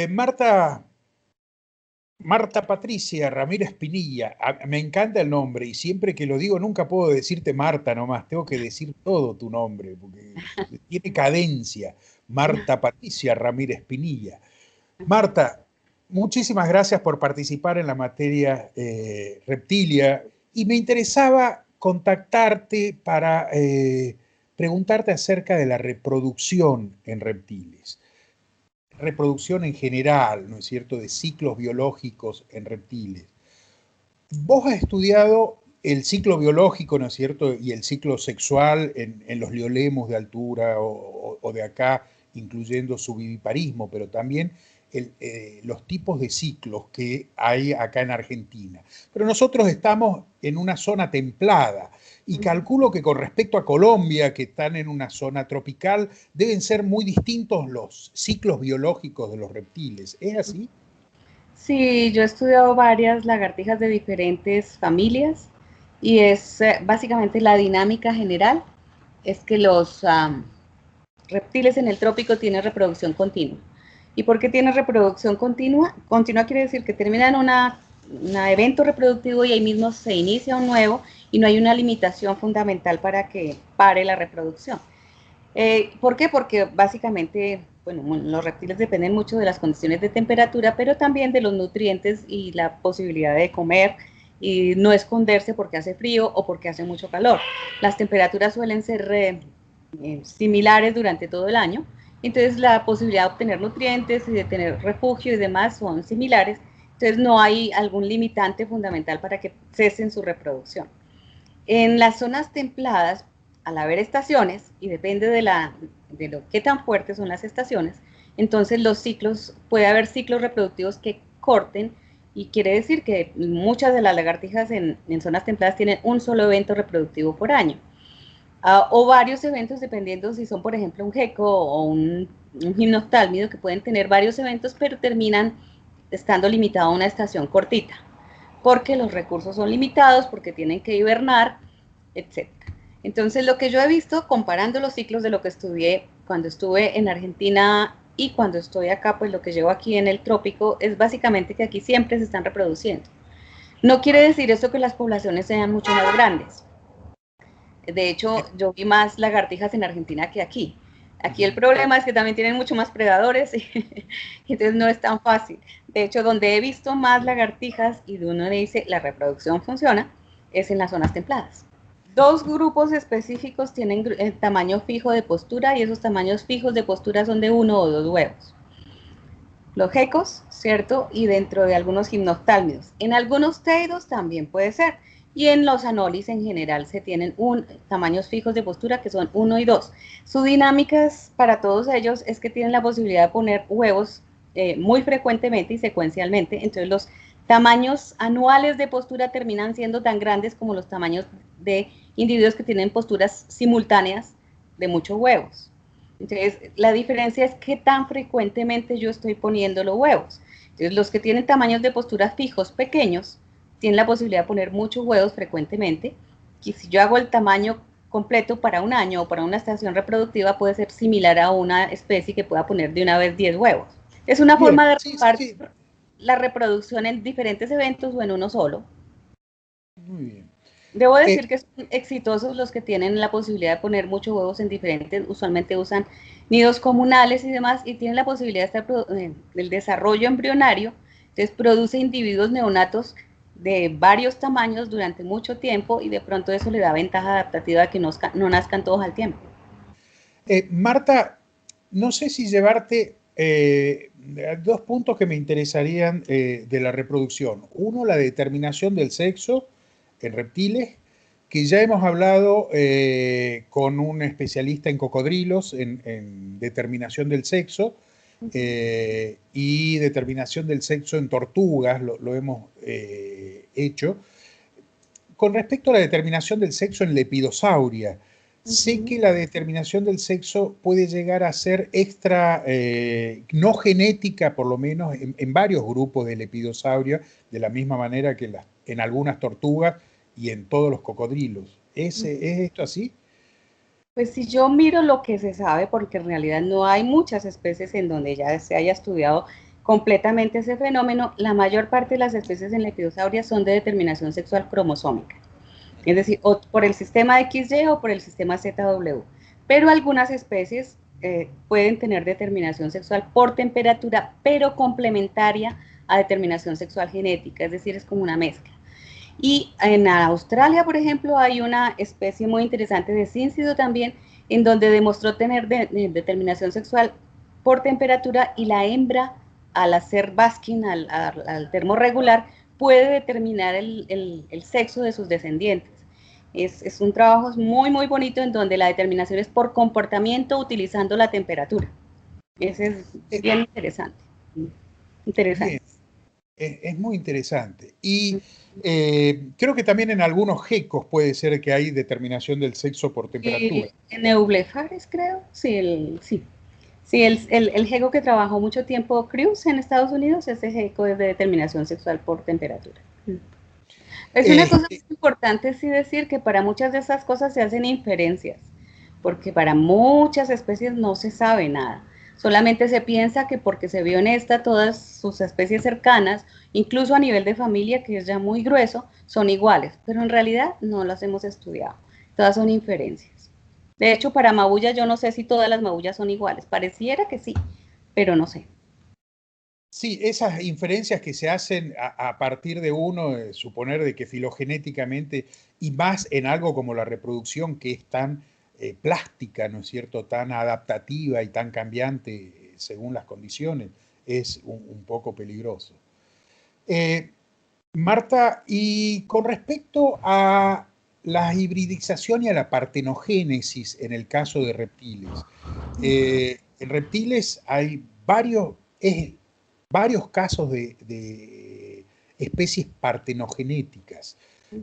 Marta, Marta Patricia Ramírez Pinilla, me encanta el nombre y siempre que lo digo nunca puedo decirte Marta nomás, tengo que decir todo tu nombre, porque tiene cadencia. Marta Patricia Ramírez Pinilla. Marta, muchísimas gracias por participar en la materia reptilia y me interesaba contactarte para preguntarte acerca de la reproducción en reptiles. Reproducción en general, ¿no es cierto?, de ciclos biológicos en reptiles. Vos has estudiado el ciclo biológico, ¿no es cierto?, y el ciclo sexual en los liolemos de altura o de acá, incluyendo su viviparismo, pero también los tipos de ciclos que hay acá en Argentina. Pero nosotros estamos en una zona templada y calculo que con respecto a Colombia, que están en una zona tropical, deben ser muy distintos los ciclos biológicos de los reptiles. ¿Es así? Sí, yo he estudiado varias lagartijas de diferentes familias y es básicamente la dinámica general es que los reptiles en el trópico tienen reproducción continua. ¿Y por qué tienen reproducción continua? Continua quiere decir que terminan un evento reproductivo y ahí mismo se inicia un nuevo y no hay una limitación fundamental para que pare la reproducción. ¿Por qué? Porque básicamente, bueno, los reptiles dependen mucho de las condiciones de temperatura, pero también de los nutrientes y la posibilidad de comer y no esconderse porque hace frío o porque hace mucho calor. Las temperaturas suelen ser similares durante todo el año, entonces la posibilidad de obtener nutrientes y de tener refugio y demás son similares, entonces no hay algún limitante fundamental para que cesen su reproducción. En las zonas templadas, al haber estaciones, y depende de lo que tan fuertes son las estaciones, entonces los ciclos, puede haber ciclos reproductivos que corten, y quiere decir que muchas de las lagartijas en zonas templadas tienen un solo evento reproductivo por año. O varios eventos dependiendo si son, por ejemplo, un gecko o un gimnoftálmido que pueden tener varios eventos, pero terminan estando limitado a una estación cortita, porque los recursos son limitados, porque tienen que hibernar, etc. Entonces, lo que yo he visto, comparando los ciclos de lo que estudié cuando estuve en Argentina y cuando estoy acá, pues lo que llevo aquí en el trópico, es básicamente que aquí siempre se están reproduciendo. No quiere decir esto que las poblaciones sean mucho más grandes. De hecho, yo vi más lagartijas en Argentina que aquí. Aquí el problema es que también tienen mucho más predadores y entonces no es tan fácil. De hecho, donde he visto más lagartijas y de uno le dice la reproducción funciona, es en las zonas templadas. Dos grupos específicos tienen el tamaño fijo de postura y esos tamaños fijos de postura son de 1 o 2 huevos. Los gecos, ¿cierto? Y dentro de algunos gimnoftálmidos. En algunos teidos también puede ser. Y en los anolis en general se tienen tamaños fijos de postura que son 1 y 2. Su dinámica para todos ellos es que tienen la posibilidad de poner huevos muy frecuentemente y secuencialmente. Entonces los tamaños anuales de postura terminan siendo tan grandes como los tamaños de individuos que tienen posturas simultáneas de muchos huevos. Entonces, la diferencia es qué tan frecuentemente yo estoy poniendo los huevos. Entonces, los que tienen tamaños de postura fijos pequeños tienen la posibilidad de poner muchos huevos frecuentemente. Y si yo hago el tamaño completo para un año o para una estación reproductiva, puede ser similar a una especie que pueda poner de una vez 10 huevos. Es una Bien, forma de sí, repartir sí, la reproducción en diferentes eventos o en uno solo. muy bien. Debo decir que son exitosos los que tienen la posibilidad de poner muchos huevos en diferentes, usualmente usan nidos comunales y demás, y tienen la posibilidad de estar del desarrollo embrionario, entonces produce individuos neonatos de varios tamaños durante mucho tiempo y de pronto eso le da ventaja adaptativa a que no nazcan todos al tiempo. Marta, no sé si llevarte dos puntos que me interesarían de la reproducción. Uno, la determinación del sexo en reptiles, que ya hemos hablado con un especialista en cocodrilos, en determinación del sexo, y determinación del sexo en tortugas, lo hemos hecho. Con respecto a la determinación del sexo en lepidosauria, sé que la determinación del sexo puede llegar a ser extra, no genética por lo menos, en varios grupos de lepidosauria, de la misma manera que en algunas tortugas y en todos los cocodrilos. ¿Es esto así? Pues si yo miro lo que se sabe, porque en realidad no hay muchas especies en donde ya se haya estudiado completamente ese fenómeno, la mayor parte de las especies en Lepidosauria son de determinación sexual cromosómica, es decir, o por el sistema XY o por el sistema ZW, pero algunas especies pueden tener determinación sexual por temperatura, pero complementaria a determinación sexual genética, es decir, es como una mezcla. Y en Australia, por ejemplo, hay una especie muy interesante de cíncido también, en donde demostró tener determinación sexual por temperatura, y la hembra, al hacer basking, al termorregular, puede determinar el sexo de sus descendientes. Es un trabajo muy, muy bonito en donde la determinación es por comportamiento utilizando la temperatura. Ese es bien interesante. Bien, es muy interesante. Y creo que también en algunos gecos puede ser que hay determinación del sexo por temperatura. En Eublephares, creo. Sí, sí. Sí, el gecko que trabajó mucho tiempo Cruz en Estados Unidos, ese gecko es de determinación sexual por temperatura. Es una cosa muy importante sí decir que para muchas de esas cosas se hacen inferencias, porque para muchas especies no se sabe nada. Solamente se piensa que porque se vio en esta todas sus especies cercanas, incluso a nivel de familia, que es ya muy grueso, son iguales, pero en realidad no las hemos estudiado. Todas son inferencias. De hecho, para mabulla yo no sé si todas las mabullas son iguales. Pareciera que sí, pero no sé. Sí, esas inferencias que se hacen a partir de uno, suponer de que filogenéticamente, y más en algo como la reproducción que es tan plástica, ¿no es cierto?, tan adaptativa y tan cambiante según las condiciones, es un poco peligroso. Marta, y con respecto a la hibridización y a la partenogénesis en el caso de reptiles, en reptiles hay varios casos de especies partenogenéticas,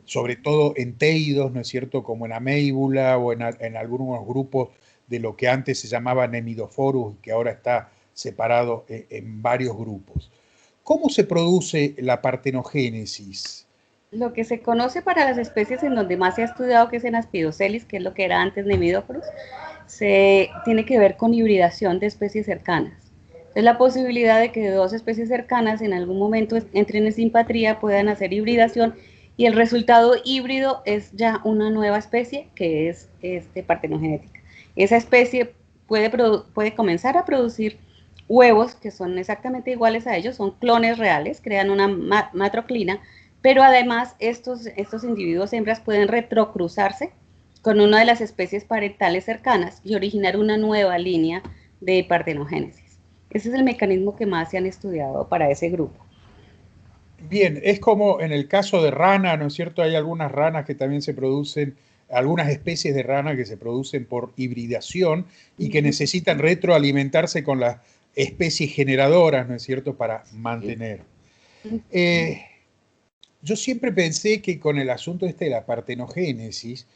sobre todo en teidos, ¿no es cierto?, como en Ameibula o en algunos grupos de lo que antes se llamaba Nemidophorus, que ahora está separado en varios grupos. ¿Cómo se produce la partenogénesis? Lo que se conoce para las especies en donde más se ha estudiado, que es en Aspidocelis, que es lo que era antes Nemidophorus, se tiene que ver con hibridación de especies cercanas. Entonces, la posibilidad de que dos especies cercanas en algún momento entren en simpatría, puedan hacer hibridación, y el resultado híbrido es ya una nueva especie que es partenogenética. Esa especie puede comenzar a producir huevos que son exactamente iguales a ellos, son clones reales, crean una matroclina, pero además estos individuos hembras pueden retrocruzarse con una de las especies parentales cercanas y originar una nueva línea de partenogénesis. Ese es el mecanismo que más se han estudiado para ese grupo. Bien, es como en el caso de rana, ¿no es cierto? Hay algunas ranas que también se producen, algunas especies de rana que se producen por hibridación y que necesitan retroalimentarse con las especies generadoras, ¿no es cierto?, para mantener. Yo siempre pensé que con el asunto este de la partenogénesis,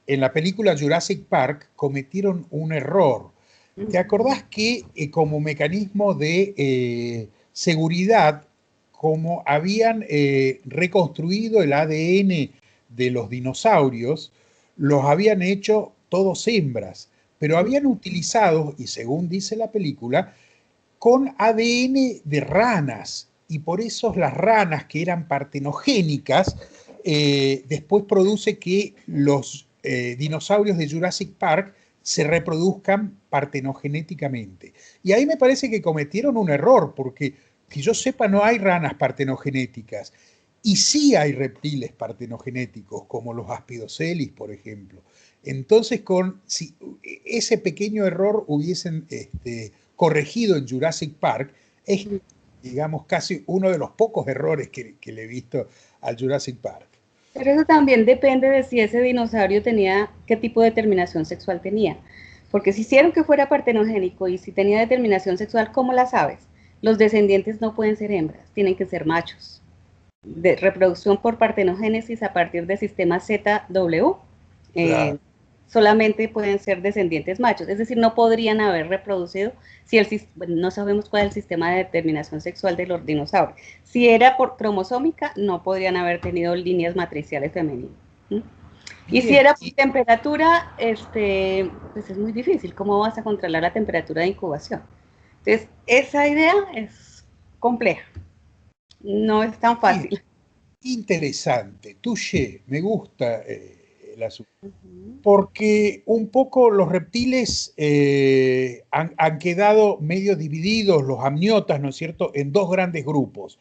en la película Jurassic Park cometieron un error. ¿Te acordás que como mecanismo de seguridad, como habían reconstruido el ADN de los dinosaurios, los habían hecho todos hembras, pero habían utilizado, y según dice la película, con ADN de ranas, y por eso las ranas que eran partenogénicas, después produce que los dinosaurios de Jurassic Park se reproduzcan partenogenéticamente. Y ahí me parece que cometieron un error, porque que yo sepa no hay ranas partenogenéticas, y sí hay reptiles partenogenéticos, como los Aspidocelis, por ejemplo. Entonces, si ese pequeño error hubiesen corregido en Jurassic Park, es, digamos, casi uno de los pocos errores que le he visto al Jurassic Park. Pero eso también depende de si ese dinosaurio tenía, qué tipo de determinación sexual tenía. Porque si hicieron que fuera partenogénico y si tenía determinación sexual, ¿cómo las aves? Los descendientes no pueden ser hembras, tienen que ser machos. De reproducción por partenogénesis a partir del sistema ZW, Claro. solamente pueden ser descendientes machos, es decir, no podrían haber reproducido si no sabemos cuál es el sistema de determinación sexual de los dinosaurios. Si era por cromosómica, no podrían haber tenido líneas matriciales femeninas. Y si era por temperatura, pues es muy difícil. ¿Cómo vas a controlar la temperatura de incubación? Entonces, esa idea es compleja, no es tan fácil. Interesante, touché, me gusta el asunto. Porque un poco los reptiles han quedado medio divididos, los amniotas, ¿no es cierto?, en dos grandes grupos.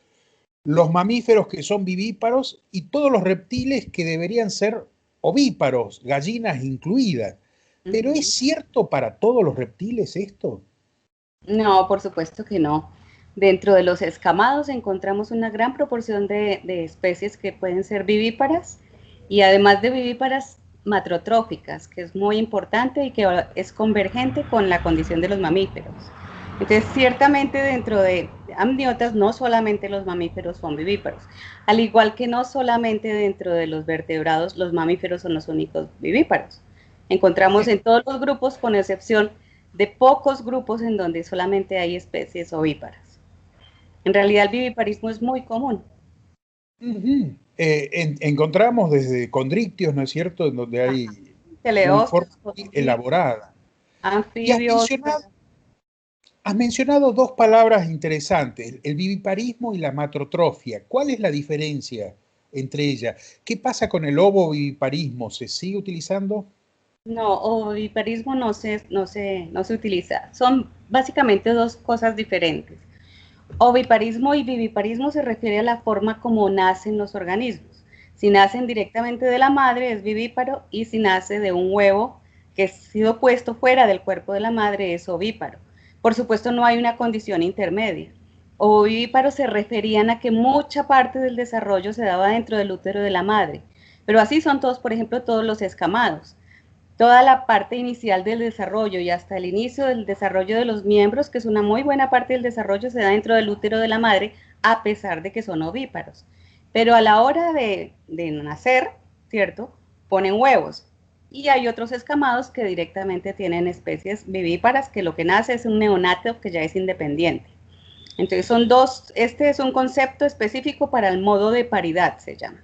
Los mamíferos que son vivíparos y todos los reptiles que deberían ser ovíparos, gallinas incluidas. ¿Pero es cierto para todos los reptiles esto? No, por supuesto que no. Dentro de los escamados encontramos una gran proporción de especies que pueden ser vivíparas y además de vivíparas matrotróficas, que es muy importante y que es convergente con la condición de los mamíferos. Entonces, ciertamente dentro de amniotas no solamente los mamíferos son vivíparos, al igual que no solamente dentro de los vertebrados los mamíferos son los únicos vivíparos. Encontramos en todos los grupos, con excepción de pocos grupos en donde solamente hay especies ovíparas. En realidad el viviparismo es muy común. Encontramos desde condrictios, ¿no es cierto?, en donde hay una forma elaborada. Anfibios. Y has mencionado dos palabras interesantes, el viviparismo y la matrotrofia. ¿Cuál es la diferencia entre ellas? ¿Qué pasa con el ovoviviparismo? ¿Se sigue utilizando? No, oviparismo no se utiliza. Son básicamente dos cosas diferentes. Oviparismo y viviparismo se refiere a la forma como nacen los organismos. Si nacen directamente de la madre es vivíparo y si nace de un huevo que ha sido puesto fuera del cuerpo de la madre es ovíparo. Por supuesto no hay una condición intermedia. Ovíparos se referían a que mucha parte del desarrollo se daba dentro del útero de la madre, pero así son todos, por ejemplo, todos los escamados. Toda la parte inicial del desarrollo y hasta el inicio del desarrollo de los miembros, que es una muy buena parte del desarrollo, se da dentro del útero de la madre, a pesar de que son ovíparos. Pero a la hora de nacer, ¿cierto?, ponen huevos. Y hay otros escamados que directamente tienen especies vivíparas, que lo que nace es un neonato que ya es independiente. Entonces son dos, este es un concepto específico para el modo de paridad, se llama.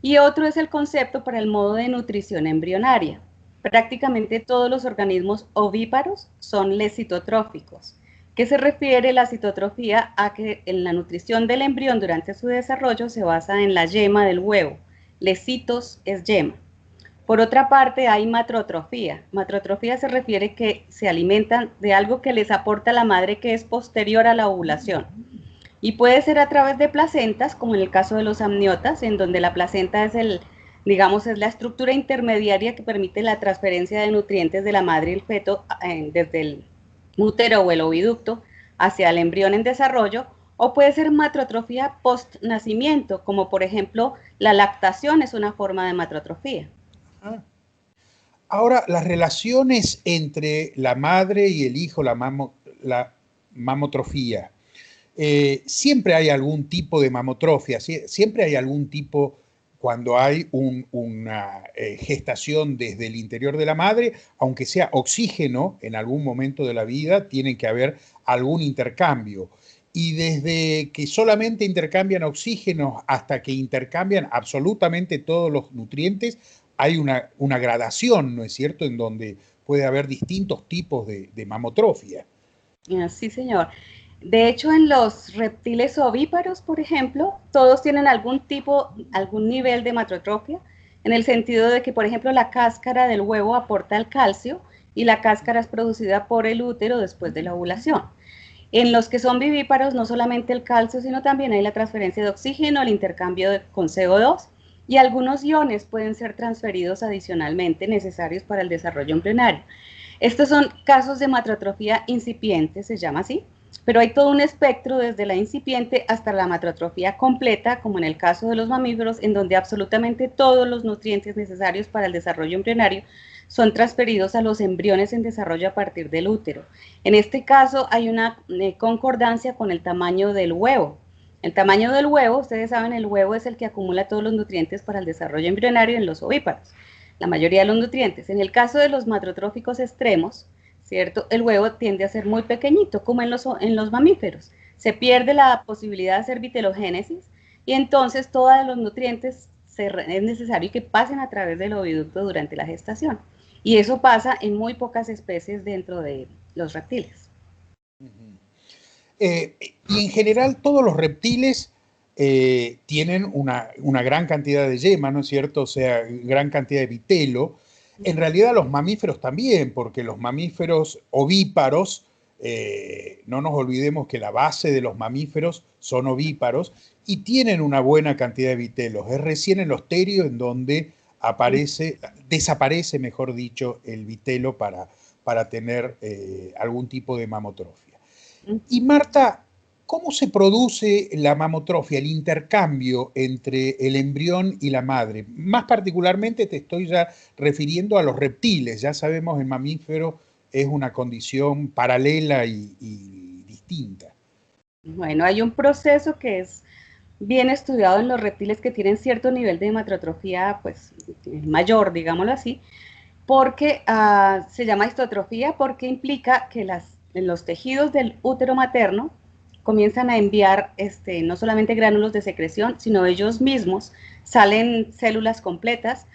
Y otro es el concepto para el modo de nutrición embrionaria. Prácticamente todos los organismos ovíparos son lecitotróficos. ¿Qué se refiere la citotrofía? A que en la nutrición del embrión durante su desarrollo se basa en la yema del huevo. Lecitos es yema. Por otra parte, hay matrotrofía. Matrotrofía se refiere que se alimentan de algo que les aporta la madre que es posterior a la ovulación. Y puede ser a través de placentas, como en el caso de los amniotas, en donde la placenta es es la estructura intermediaria que permite la transferencia de nutrientes de la madre y el feto desde el útero o el oviducto hacia el embrión en desarrollo, o puede ser matrotrofía post-nacimiento, como por ejemplo la lactación es una forma de matrotrofía. Ahora, las relaciones entre la madre y el hijo, la mamotrofía, siempre hay algún tipo de mamotrofia, siempre hay algún tipo cuando hay una gestación desde el interior de la madre, aunque sea oxígeno en algún momento de la vida, tiene que haber algún intercambio. Y desde que solamente intercambian oxígeno hasta que intercambian absolutamente todos los nutrientes, hay una gradación, ¿no es cierto?, en donde puede haber distintos tipos de mamotrofia. Sí, señor. De hecho, en los reptiles ovíparos, por ejemplo, todos tienen algún nivel de matrotrofia, en el sentido de que, por ejemplo, la cáscara del huevo aporta el calcio y la cáscara es producida por el útero después de la ovulación. En los que son vivíparos, no solamente el calcio, sino también hay la transferencia de oxígeno, el intercambio con CO2 y algunos iones pueden ser transferidos adicionalmente necesarios para el desarrollo embrionario. Estos son casos de matrotrofía incipiente, se llama así, pero hay todo un espectro desde la incipiente hasta la matrotrofía completa, como en el caso de los mamíferos, en donde absolutamente todos los nutrientes necesarios para el desarrollo embrionario son transferidos a los embriones en desarrollo a partir del útero. En este caso hay una concordancia con el tamaño del huevo. El tamaño del huevo, ustedes saben, el huevo es el que acumula todos los nutrientes para el desarrollo embrionario en los ovíparos, la mayoría de los nutrientes. En el caso de los matrotróficos extremos, ¿cierto?, el huevo tiende a ser muy pequeñito, como en los mamíferos. Se pierde la posibilidad de hacer vitelogénesis y entonces todos los nutrientes es necesario que pasen a través del oviducto durante la gestación. Y eso pasa en muy pocas especies dentro de los reptiles. Y en general todos los reptiles tienen una gran cantidad de yema, ¿no es cierto? O sea, gran cantidad de vitelo. En realidad los mamíferos también, porque los mamíferos ovíparos, no nos olvidemos que la base de los mamíferos son ovíparos y tienen una buena cantidad de vitelos. Es recién en los terios en donde desaparece, mejor dicho, el vitelo para tener algún tipo de mamotrofia. Y Marta, ¿cómo se produce la mamotrofia, el intercambio entre el embrión y la madre? Más particularmente te estoy ya refiriendo a los reptiles. Ya sabemos el mamífero es una condición paralela y distinta. Bueno, hay un proceso que es bien estudiado en los reptiles que tienen cierto nivel de hematotrofía, pues mayor, digámoslo así, porque se llama histotrofía porque implica que en los tejidos del útero materno comienzan a enviar no solamente gránulos de secreción, sino ellos mismos salen células completas,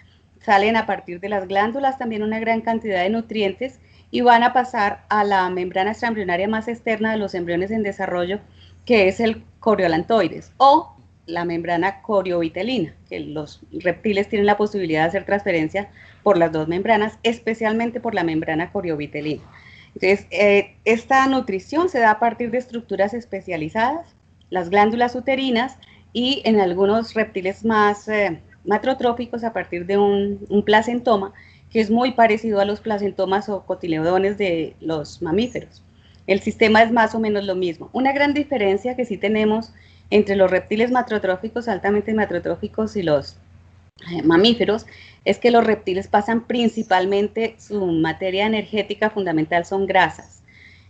salen a partir de las glándulas también una gran cantidad de nutrientes y van a pasar a la membrana extraembrionaria más externa de los embriones en desarrollo, que es el coriolantoides o la membrana coriovitelina, que los reptiles tienen la posibilidad de hacer transferencia por las dos membranas, especialmente por la membrana coriovitelina. Entonces, esta nutrición se da a partir de estructuras especializadas, las glándulas uterinas y en algunos reptiles más matrotróficos a partir de un placentoma, que es muy parecido a los placentomas o cotiledones de los mamíferos. El sistema es más o menos lo mismo. Una gran diferencia que sí tenemos entre los reptiles matrotróficos, altamente matrotróficos y los mamíferos, es que los reptiles pasan principalmente, su materia energética fundamental son grasas.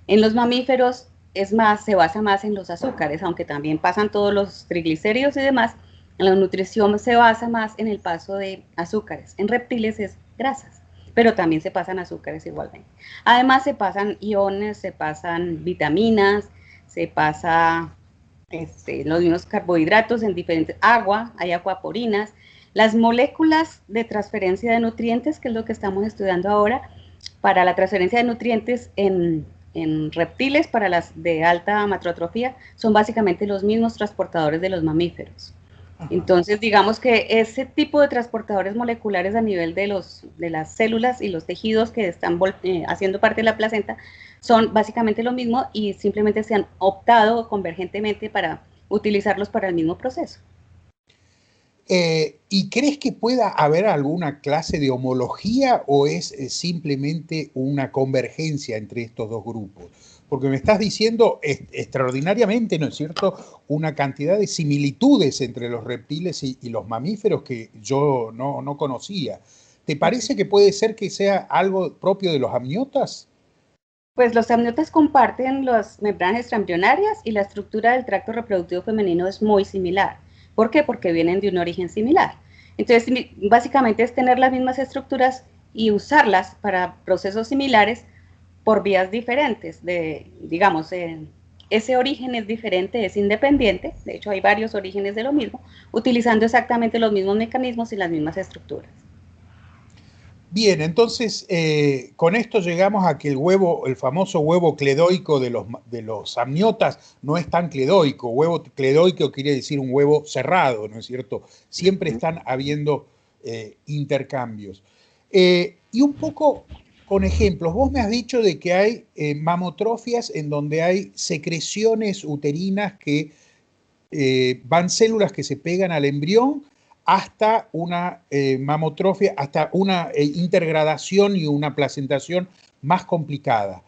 En los mamíferos es más, se basa más en los azúcares, aunque también pasan todos los triglicéridos y demás. La nutrición se basa más en el paso de azúcares. En reptiles es grasas, pero también se pasan azúcares igualmente. Además se pasan iones, se pasan vitaminas, se pasa los mismos carbohidratos en diferentes, agua, hay acuaporinas, las moléculas de transferencia de nutrientes, que es lo que estamos estudiando ahora, para la transferencia de nutrientes en reptiles, para las de alta matrotrofía, son básicamente los mismos transportadores de los mamíferos. Entonces, digamos que ese tipo de transportadores moleculares a nivel de las células y los tejidos que están haciendo parte de la placenta son básicamente lo mismo y simplemente se han optado convergentemente para utilizarlos para el mismo proceso. ¿Y crees que pueda haber alguna clase de homología o es simplemente una convergencia entre estos dos grupos? Porque me estás diciendo extraordinariamente, ¿no es cierto?, una cantidad de similitudes entre los reptiles y los mamíferos que yo no conocía. ¿Te parece que puede ser que sea algo propio de los amniotas? Pues los amniotas comparten las membranas extraembrionarias y la estructura del tracto reproductivo femenino es muy similar. ¿Por qué? Porque vienen de un origen similar. Entonces, básicamente es tener las mismas estructuras y usarlas para procesos similares por vías diferentes. Digamos, ese origen es diferente, es independiente, de hecho hay varios orígenes de lo mismo, utilizando exactamente los mismos mecanismos y las mismas estructuras. Bien, entonces con esto llegamos a que el famoso huevo cledoico de los amniotas no es tan cledoico. Huevo cledoico quiere decir un huevo cerrado, ¿no es cierto? Siempre están habiendo intercambios. Y un poco con ejemplos, vos me has dicho de que hay mamotrofias en donde hay secreciones uterinas que van células que se pegan al embrión hasta una mamotrofia, hasta una intergradación y una placentación más complicada.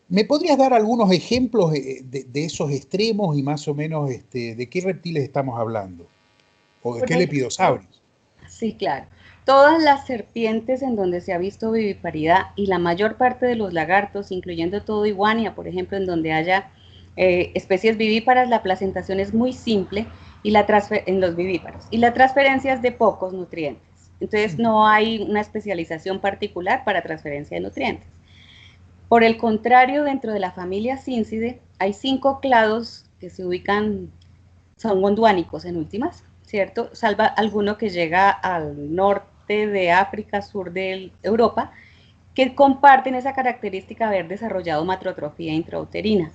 ¿Me podrías dar algunos ejemplos de esos extremos y más o menos de qué reptiles estamos hablando? ¿O de qué lepidosaurios? Sí, claro. Todas las serpientes en donde se ha visto viviparidad y la mayor parte de los lagartos, incluyendo todo iguania, por ejemplo, en donde haya especies vivíparas, la placentación es muy simple y en los vivíparos. Y la transferencia es de pocos nutrientes. Entonces no hay una especialización particular para transferencia de nutrientes. Por el contrario, dentro de la familia Cincidae hay 5 clados que se ubican, son gondwanicos en últimas, ¿cierto? Salva alguno que llega al norte de África, sur de Europa, que comparten esa característica de haber desarrollado matrotrofía intrauterina.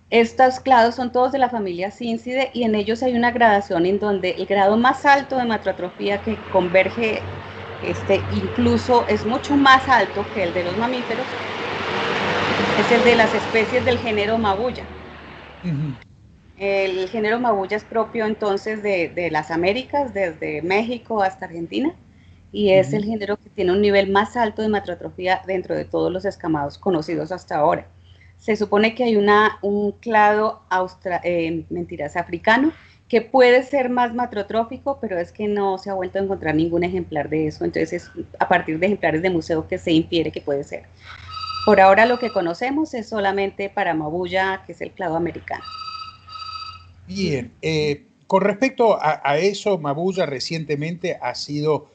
Estos clados son todos de la familia Cincidae y en ellos hay una gradación en donde el grado más alto de macroatrofia que converge, incluso es mucho más alto que el de los mamíferos, es el de las especies del género Mabuya. El género Mabuya es propio entonces de las Américas, desde México hasta Argentina, y es el género que tiene un nivel más alto de macroatrofia dentro de todos los escamados conocidos hasta ahora. Se supone que hay un clado africano que puede ser más macrotrófico, pero es que no se ha vuelto a encontrar ningún ejemplar de eso, entonces es a partir de ejemplares de museo que se infiere que puede ser. Por ahora lo que conocemos es solamente para Mabuya, que es el clado americano. Bien, con respecto a eso, Mabuya recientemente ha sido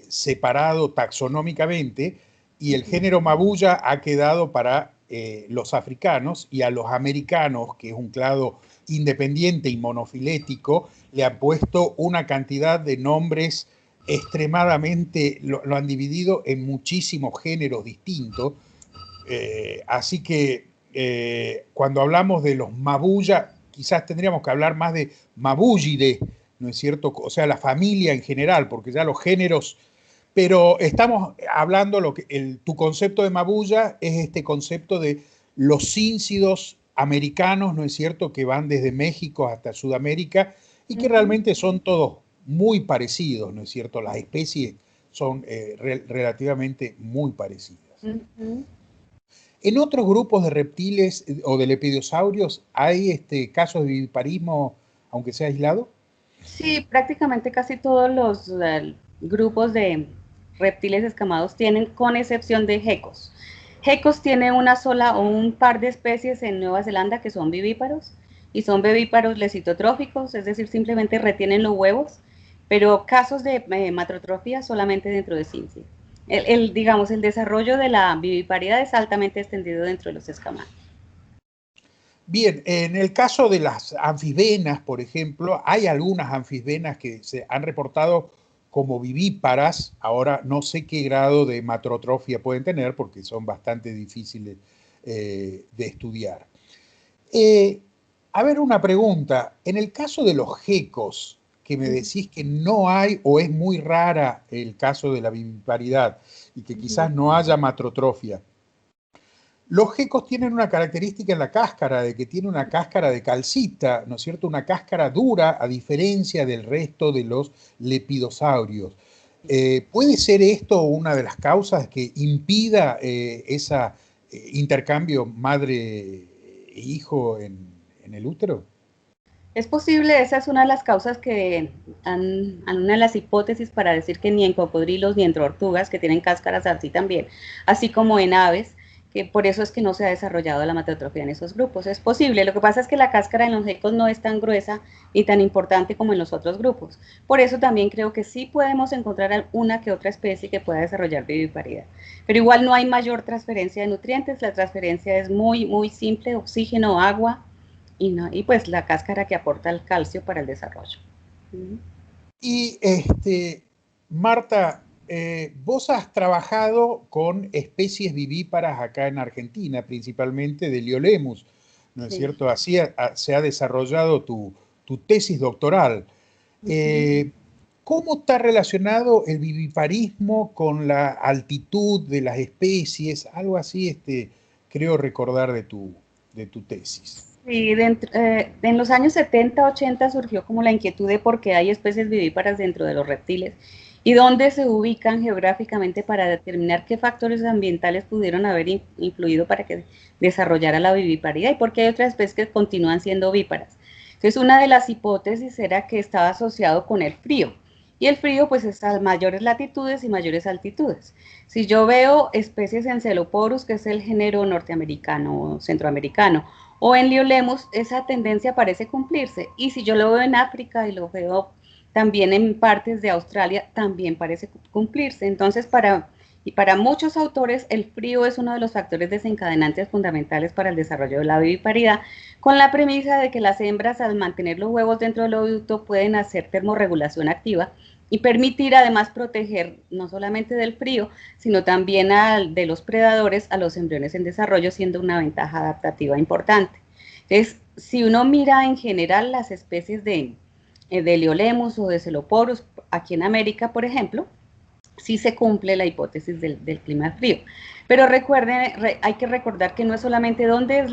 separado taxonómicamente y el género Mabuya ha quedado para los africanos, y a los americanos, que es un clado independiente y monofilético, le han puesto una cantidad de nombres extremadamente, lo han dividido en muchísimos géneros distintos, así que cuando hablamos de los Mabuya, quizás tendríamos que hablar más de Mabúyide, ¿no es cierto? O sea, la familia en general, porque ya los géneros, pero estamos hablando, tu concepto de Mabuya es este concepto de los cíncidos americanos, ¿no es cierto?, que van desde México hasta Sudamérica y que realmente son todos muy parecidos, ¿no es cierto? Las especies son relativamente muy parecidas. En otros grupos de reptiles o de lepidiosaurios, ¿hay casos de viviparismo, aunque sea aislado? Sí, prácticamente casi todos los grupos de reptiles escamados tienen, con excepción de gecos. Gecos tiene una sola o un par de especies en Nueva Zelanda que son vivíparos, y son vivíparos lecitotróficos, es decir, simplemente retienen los huevos, pero casos de matrotrofia solamente dentro de Cincia. Digamos, el desarrollo de la viviparidad es altamente extendido dentro de los escamados. Bien, en el caso de las anfisbenas, por ejemplo, hay algunas anfisbenas que se han reportado como vivíparas. Ahora no sé qué grado de matrotrofia pueden tener porque son bastante difíciles de estudiar. A ver, una pregunta. En el caso de los gecos, que me decís que no hay o es muy rara el caso de la viviparidad y que quizás no haya matrotrofia, los gecos tienen una característica en la cáscara, de que tiene una cáscara de calcita, ¿no es cierto? Una cáscara dura, a diferencia del resto de los lepidosaurios. ¿Puede ser esto una de las causas que impida ese intercambio madre-hijo en el útero? Es posible, esa es una de las causas que una de las hipótesis para decir que ni en cocodrilos ni en tortugas, que tienen cáscaras así también, así como en aves, que por eso es que no se ha desarrollado la matrotrofia en esos grupos. Es posible, lo que pasa es que la cáscara en los gecos no es tan gruesa y tan importante como en los otros grupos. Por eso también creo que sí podemos encontrar una que otra especie que pueda desarrollar viviparidad. Pero igual no hay mayor transferencia de nutrientes, la transferencia es muy, muy simple, oxígeno, agua, y pues la cáscara que aporta el calcio para el desarrollo. Y Marta, vos has trabajado con especies vivíparas acá en Argentina, principalmente de Liolemus, ¿no es cierto? Así se ha desarrollado tu tesis doctoral. ¿Cómo está relacionado el viviparismo con la altitud de las especies? Algo así, creo recordar de tu tesis. Sí, en los años 70, 80 surgió como la inquietud de por qué hay especies vivíparas dentro de los reptiles y dónde se ubican geográficamente para determinar qué factores ambientales pudieron haber influido para que desarrollara la viviparidad y por qué hay otras especies que continúan siendo ovíparas. Entonces, una de las hipótesis era que estaba asociado con el frío. Y el frío pues es a mayores latitudes y mayores altitudes. Si yo veo especies en Celoporus, que es el género norteamericano o centroamericano, o en Liolemus, esa tendencia parece cumplirse. Y si yo lo veo en África y lo veo también en partes de Australia, también parece cumplirse. Entonces, para muchos autores, el frío es uno de los factores desencadenantes fundamentales para el desarrollo de la viviparidad, con la premisa de que las hembras, al mantener los huevos dentro del oviducto, pueden hacer termorregulación activa y permitir además proteger no solamente del frío, sino también de los predadores a los embriones en desarrollo, siendo una ventaja adaptativa importante. Entonces, si uno mira en general las especies de Liolemus o de Celoporus, aquí en América, por ejemplo, sí se cumple la hipótesis del clima frío. Pero recuerden, hay que recordar que no es solamente dónde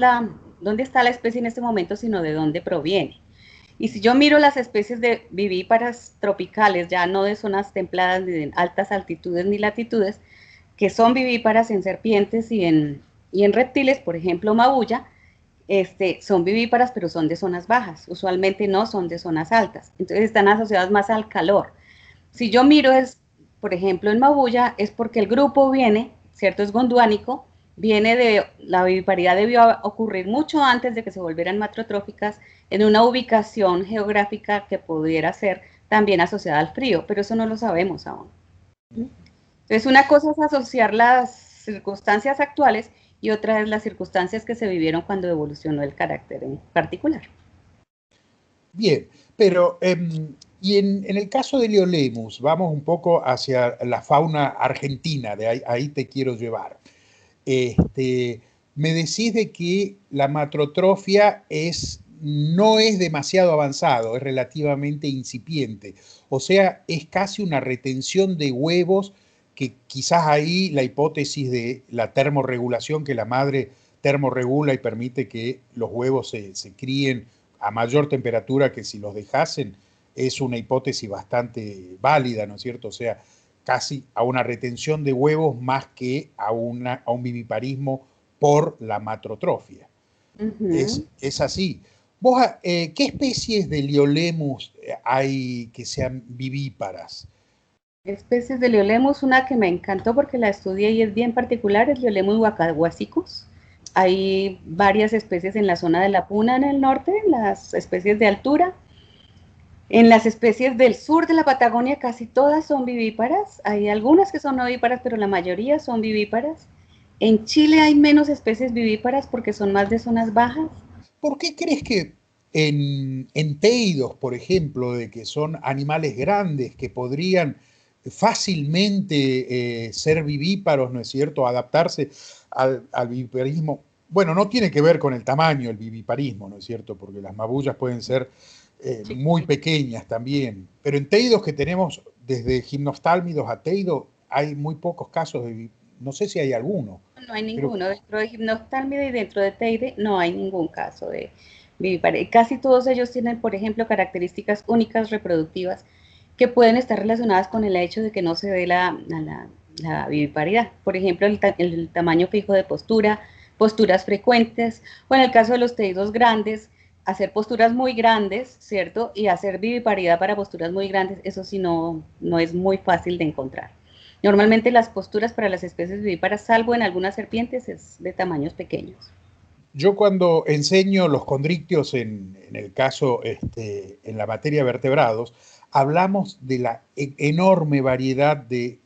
está la especie en este momento, sino de dónde proviene. Y si yo miro las especies de vivíparas tropicales, ya no de zonas templadas, ni de altas altitudes ni latitudes, que son vivíparas en serpientes y en reptiles, por ejemplo, mabuya, son vivíparas, pero son de zonas bajas, usualmente no son de zonas altas, entonces están asociadas más al calor. Si yo miro, por ejemplo, en mabuya, es porque el grupo viene, ¿cierto? Es gondwánico, viene de, la viviparidad debió ocurrir mucho antes de que se volvieran matrotróficas, en una ubicación geográfica que pudiera ser también asociada al frío, pero eso no lo sabemos aún. Entonces, una cosa es asociar las circunstancias actuales y otra es las circunstancias que se vivieron cuando evolucionó el carácter en particular. Bien, pero y en el caso de Liolemus, vamos un poco hacia la fauna argentina, ahí te quiero llevar. Me decís de que la matrotrofia no es demasiado avanzado, es relativamente incipiente, o sea, es casi una retención de huevos, que quizás ahí la hipótesis de la termorregulación, que la madre termorregula y permite que los huevos se críen a mayor temperatura que si los dejasen, es una hipótesis bastante válida, ¿no es cierto? O sea, casi a una retención de huevos más que a un viviparismo por la matrotrofia. Es así. Vos, ¿qué especies de Liolemus hay que sean vivíparas? Especies de Liolemus, una que me encantó porque la estudié y es bien particular, es Liolemus huacahuasicus. Hay varias especies en la zona de la Puna en el norte, las especies de altura. En las especies del sur de la Patagonia casi todas son vivíparas. Hay algunas que son ovíparas, pero la mayoría son vivíparas. En Chile hay menos especies vivíparas porque son más de zonas bajas. ¿Por qué crees que en teídos, por ejemplo, de que son animales grandes que podrían fácilmente ser vivíparos, ¿no es cierto?, adaptarse al viviparismo? Bueno, no tiene que ver con el tamaño el viviparismo, ¿no es cierto?, porque las mabullas pueden ser muy pequeñas también, pero en teídos que tenemos desde gimnostálmidos a teído hay muy pocos casos no sé si hay alguno. No hay ninguno, dentro de gimnostálmida y dentro de teide no hay ningún caso de viviparidad. Casi todos ellos tienen, por ejemplo, características únicas reproductivas que pueden estar relacionadas con el hecho de que no se dé la viviparidad. Por ejemplo, el tamaño fijo de postura, posturas frecuentes, o en el caso de los teídos grandes, hacer posturas muy grandes, ¿cierto? Y hacer viviparidad para posturas muy grandes, eso sí no es muy fácil de encontrar. Normalmente las posturas para las especies vivíparas, salvo en algunas serpientes, es de tamaños pequeños. Yo cuando enseño los condrictios en el caso, en la materia de vertebrados, hablamos de la enorme variedad de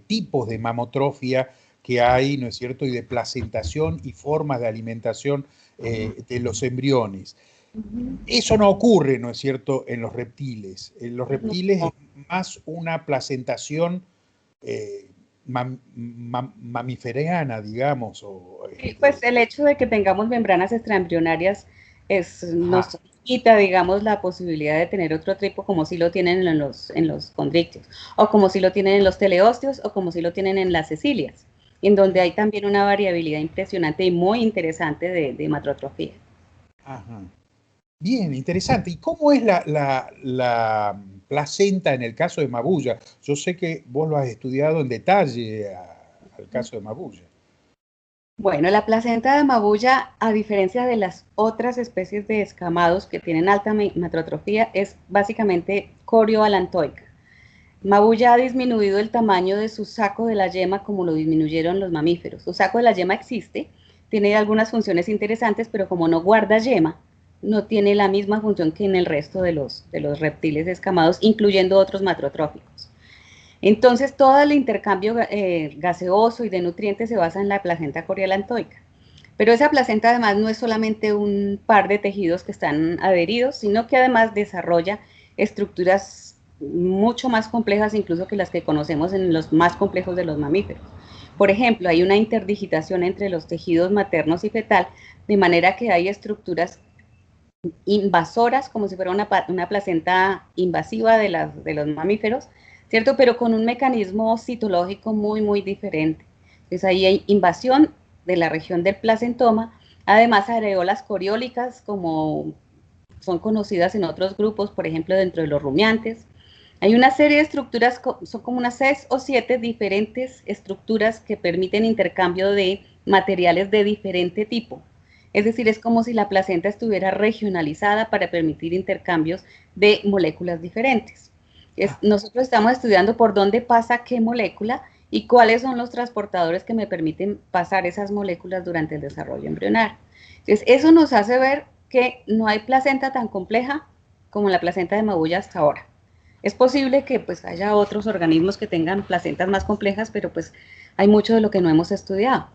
tipos de mamotrofia que hay, ¿no es cierto?, y de placentación y formas de alimentación de los embriones. Eso no ocurre, ¿no es cierto?, en los reptiles. En los reptiles es más una placentación mamiferiana, digamos. Sí, pues el hecho de que tengamos membranas extraembrionarias nos quita, digamos, la posibilidad de tener otro tipo como si lo tienen en los condrictios, o como si lo tienen en los teleosteos, o como si lo tienen en las cecilias, en donde hay también una variabilidad impresionante y muy interesante de hematotrofía. Ajá. Bien, interesante. ¿Y cómo es la placenta en el caso de mabuya? Yo sé que vos lo has estudiado en detalle al caso de mabuya. Bueno, la placenta de mabuya, a diferencia de las otras especies de escamados que tienen alta hematotrofía, es básicamente corioalantoica. Mabuya ha disminuido el tamaño de su saco de la yema como lo disminuyeron los mamíferos. Su saco de la yema existe, tiene algunas funciones interesantes, pero como no guarda yema, no tiene la misma función que en el resto de los reptiles escamados, incluyendo otros matrotróficos. Entonces, todo el intercambio gaseoso y de nutrientes se basa en la placenta corioalantoica. Pero esa placenta además no es solamente un par de tejidos que están adheridos, sino que además desarrolla estructuras mucho más complejas incluso que las que conocemos en los más complejos de los mamíferos. Por ejemplo, hay una interdigitación entre los tejidos maternos y fetal, de manera que hay estructuras invasoras, como si fuera una placenta invasiva de los mamíferos, ¿cierto? Pero con un mecanismo citológico muy, muy diferente. Entonces ahí hay invasión de la región del placentoma, además areolas coriólicas, como son conocidas en otros grupos, por ejemplo, dentro de los rumiantes. Hay una serie de estructuras, son como unas 6 o 7 diferentes estructuras que permiten intercambio de materiales de diferente tipo. Es decir, es como si la placenta estuviera regionalizada para permitir intercambios de moléculas diferentes. Nosotros estamos estudiando por dónde pasa qué molécula y cuáles son los transportadores que me permiten pasar esas moléculas durante el desarrollo embrionario. Entonces, eso nos hace ver que no hay placenta tan compleja como la placenta de Mabuya hasta ahora. Es posible que pues haya otros organismos que tengan placentas más complejas, pero pues hay mucho de lo que no hemos estudiado.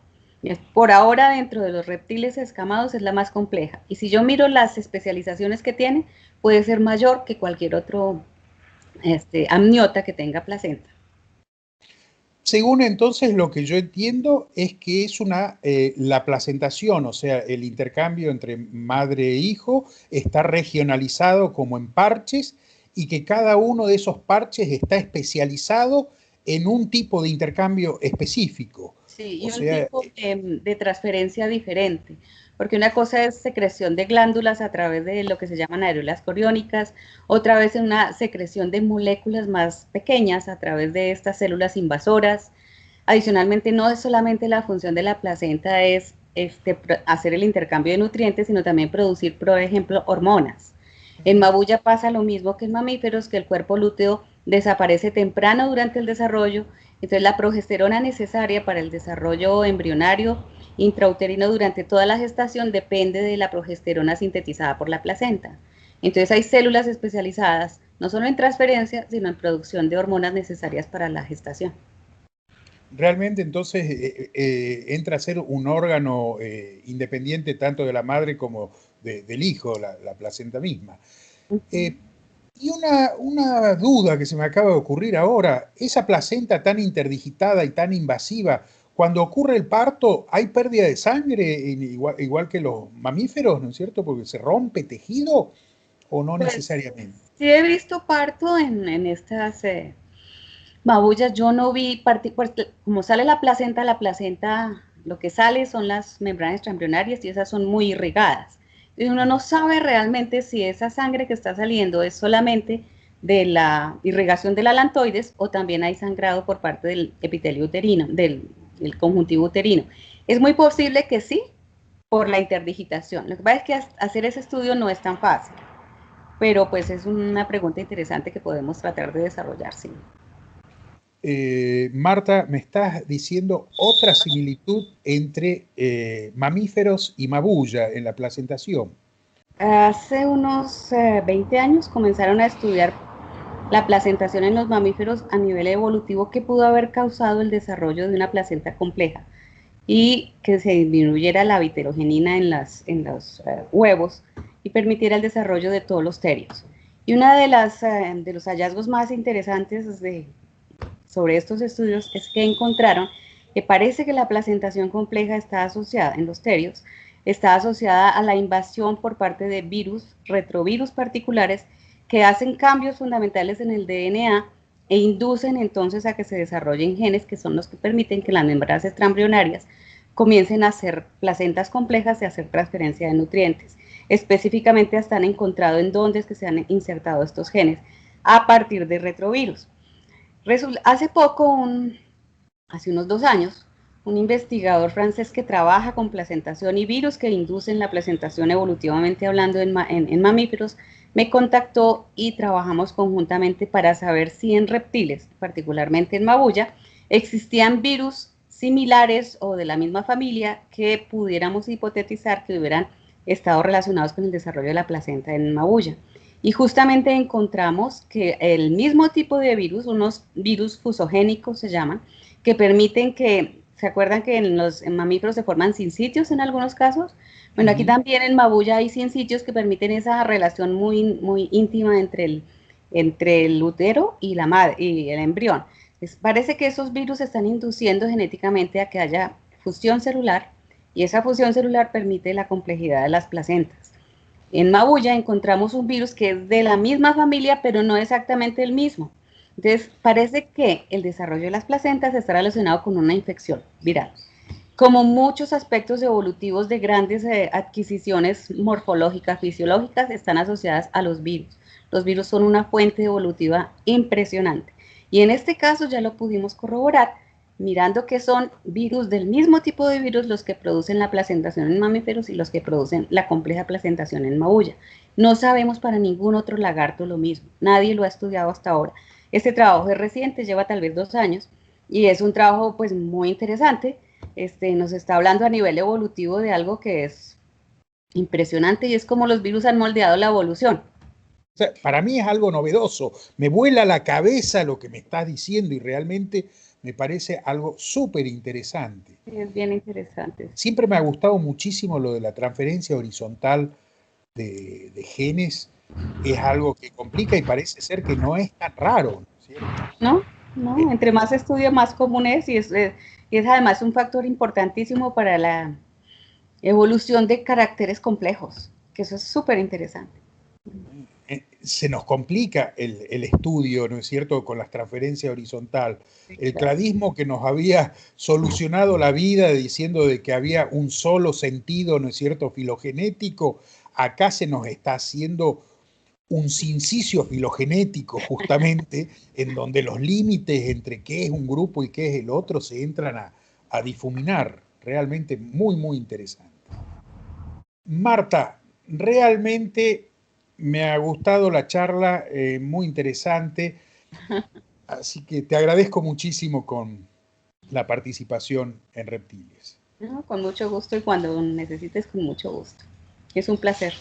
Por ahora, dentro de los reptiles escamados es la más compleja. Y si yo miro las especializaciones que tiene, puede ser mayor que cualquier otro amniota que tenga placenta. Según entonces lo que yo entiendo es que es la placentación, o sea, el intercambio entre madre e hijo está regionalizado como en parches y que cada uno de esos parches está especializado en un tipo de intercambio específico. Sí, y un tipo de transferencia diferente, porque una cosa es secreción de glándulas a través de lo que se llaman areolas coriónicas, otra vez es una secreción de moléculas más pequeñas a través de estas células invasoras. Adicionalmente, no es solamente la función de la placenta es hacer el intercambio de nutrientes, sino también producir, por ejemplo, hormonas. En Mabuya pasa lo mismo que en mamíferos, que el cuerpo lúteo desaparece temprano durante el desarrollo. Entonces, la progesterona necesaria para el desarrollo embrionario intrauterino durante toda la gestación depende de la progesterona sintetizada por la placenta. Entonces, hay células especializadas no solo en transferencia, sino en producción de hormonas necesarias para la gestación. Realmente entonces entra a ser un órgano independiente tanto de la madre como del hijo, la placenta misma. Y una duda que se me acaba de ocurrir ahora, esa placenta tan interdigitada y tan invasiva, cuando ocurre el parto, ¿hay pérdida de sangre igual que los mamíferos, ¿no es cierto? Porque se rompe tejido o no Pues necesariamente. sí he visto parto en estas Mabuya. Yo no vi, pues, como sale la placenta, lo que sale son las membranas extraembrionarias y esas son muy irrigadas. Y uno no sabe realmente si esa sangre que está saliendo es solamente de la irrigación del alantoides o también hay sangrado por parte del epitelio uterino, del conjuntivo uterino. Es muy posible que sí, por la interdigitación. Lo que pasa es que hacer ese estudio no es tan fácil, pero pues es una pregunta interesante que podemos tratar de desarrollar, sí. Marta, me estás diciendo otra similitud entre mamíferos y mabuya en la placentación. Hace unos 20 años comenzaron a estudiar la placentación en los mamíferos a nivel evolutivo que pudo haber causado el desarrollo de una placenta compleja y que se disminuyera la viterogenina en los huevos y permitiera el desarrollo de todos los terios. Y uno de los hallazgos más interesantes sobre estos estudios es que encontraron que parece que la placentación compleja está asociada en los terios, está asociada a la invasión por parte de virus, retrovirus particulares, que hacen cambios fundamentales en el DNA e inducen entonces a que se desarrollen genes que son los que permiten que las membranas extraembrionarias comiencen a hacer placentas complejas y a hacer transferencia de nutrientes. Específicamente hasta han encontrado en dónde es que se han insertado estos genes a partir de retrovirus. Hace poco, hace unos 2 años, un investigador francés que trabaja con placentación y virus que inducen la placentación evolutivamente hablando en mamíferos, me contactó y trabajamos conjuntamente para saber si en reptiles, particularmente en Mabuya, existían virus similares o de la misma familia que pudiéramos hipotetizar que hubieran estado relacionados con el desarrollo de la placenta en Mabuya. Y justamente encontramos que el mismo tipo de virus, unos virus fusogénicos se llaman, que permiten ¿se acuerdan que en mamíferos se forman sincitios en algunos casos? Bueno, aquí también en Mabuya hay sincitios que permiten esa relación muy, muy íntima entre el útero y la madre y el embrión. Parece que esos virus están induciendo genéticamente a que haya fusión celular y esa fusión celular permite la complejidad de las placentas. En Mabuya encontramos un virus que es de la misma familia, pero no exactamente el mismo. Entonces, parece que el desarrollo de las placentas está relacionado con una infección viral. Como muchos aspectos evolutivos de grandes adquisiciones morfológicas, fisiológicas, están asociadas a los virus. Los virus son una fuente evolutiva impresionante. Y en este caso ya lo pudimos corroborar, mirando que son virus del mismo tipo de virus los que producen la placentación en mamíferos y los que producen la compleja placentación en Mabuya. No sabemos para ningún otro lagarto lo mismo. Nadie lo ha estudiado hasta ahora. Este trabajo es reciente, lleva tal vez 2 años, y es un trabajo pues muy interesante. Nos está hablando a nivel evolutivo de algo que es impresionante y es como los virus han moldeado la evolución. O sea, para mí es algo novedoso, me vuela la cabeza lo que me estás diciendo y realmente me parece algo súper interesante. Es bien interesante. Siempre me ha gustado muchísimo lo de la transferencia horizontal de genes, es algo que complica y parece ser que no es tan raro, ¿cierto? No, no, entre más estudia, más común es y es además un factor importantísimo para la evolución de caracteres complejos, que eso es súper interesante. Se nos complica el estudio, ¿no es cierto?, con las transferencias horizontal. Sí, El claro. cladismo que nos había solucionado la vida diciendo de que había un solo sentido, ¿no es cierto?, filogenético, acá se nos está haciendo un sincicio filogenético justamente, en donde los límites entre qué es un grupo y qué es el otro se entran a difuminar. Realmente muy, muy interesante. Marta, realmente me ha gustado la charla, muy interesante, así que te agradezco muchísimo con la participación en Reptiles. No, con mucho gusto y cuando necesites, con mucho gusto. Es un placer.